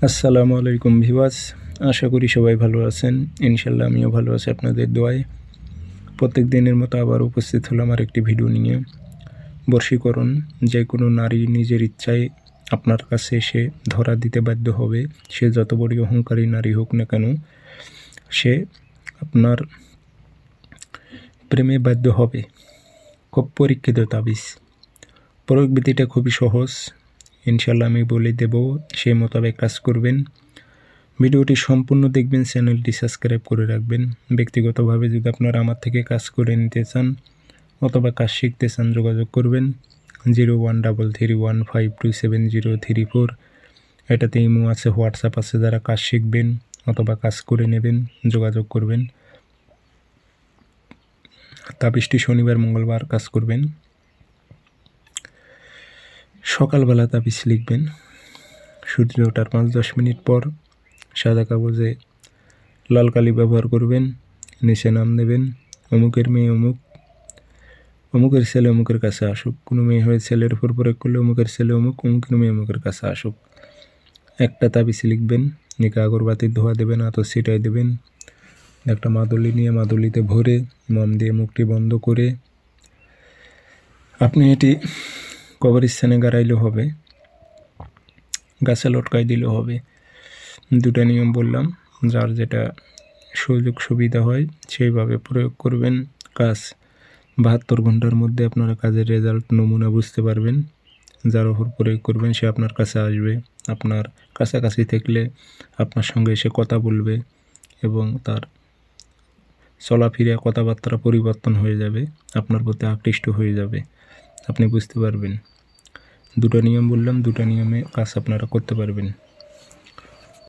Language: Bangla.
আসসালামু আলাইকুম ভিউয়ার্স, আশা করি সবাই ভালো আছেন। ইনশাল্লাহ আমিও ভালো আছি আপনাদের দোয়ায়। প্রত্যেক দিনের মতো আবার উপস্থিত হলাম আর একটি ভিডিও নিয়ে। বশীকরণ, যে কোনো নারী নিজের ইচ্ছায় আপনার কাছে এসে ধরা দিতে বাধ্য হবে। সে যত বড়ই অহংকারী নারী হোক না কেন, সে আপনার প্রেমে বাধ্য হবে। খুব পরীক্ষিত তাবিজ। প্রয়োগ বিধিটা খুবই সহজ, ইনশাল্লাহ আমি বলে দেব, সেই মোতাবেক কাজ করবেন। ভিডিওটি সম্পূর্ণ দেখবেন, চ্যানেলটি সাবস্ক্রাইব করে রাখবেন। ব্যক্তিগতভাবে যদি আপনারা আমার থেকে কাজ করে নিতে চান অথবা কাজ শিখতে চান, যোগাযোগ করবেন 0133152703 এটাতে ইমো আছে, হোয়াটসঅ্যাপ আছে। যারা কাজ শিখবেন অথবা কাজ করে নেবেন যোগাযোগ করবেন। তাবিজটি শনিবার মঙ্গলবার কাজ করবেন। সকালবেলা তাবিজ লিখবেন, সূর্য ওঠার 5-10 মিনিট পর সাদা কাগজে লাল কালি ব্যবহার করবেন। নিচে নাম দেবেন, অমুকের মেয়ে অমুক, অমুকের ছেলে অমুকের কাছে আসুক। কোনো মেয়ে হয়ে ছেলের উপর প্রয়োগ করলে অমুকের ছেলে অমুক, অমুকের মেয়ে অমুকের কাছে আসুক। একটা তাবিজ লিখবেন, নিকা আগরবাতির ধোয়া দেবেন, আতর ছিটাই দেবেন। একটা মাদুলি নিয়ে মাদুলিতে ভরে মম দিয়ে মুখটি বন্ধ করে আপনি এটি কবরস্থানে গাড়াইলেও হবে, গাছে লটকাই দিলেও হবে। দুটা নিয়ম বললাম, যার যেটা সুযোগ সুবিধা হয় সেইভাবে প্রয়োগ করবেন। কাজ 72 ঘন্টার মধ্যে আপনারা কাজের রেজাল্ট নমুনা বুঝতে পারবেন। যার ওপর প্রয়োগ করবেন সে আপনার কাছে আসবে, আপনার কাছাকাছি থাকলে আপনার সঙ্গে এসে কথা বলবে এবং তার চলাফেরা কথাবার্তা পরিবর্তন হয়ে যাবে, আপনার প্রতি আকৃষ্ট হয়ে যাবে, আপনি বুঝতে পারবেন। দুটো নিয়ম বললাম, দুটো নিয়মে কাজ আপনারা করতে পারবেন।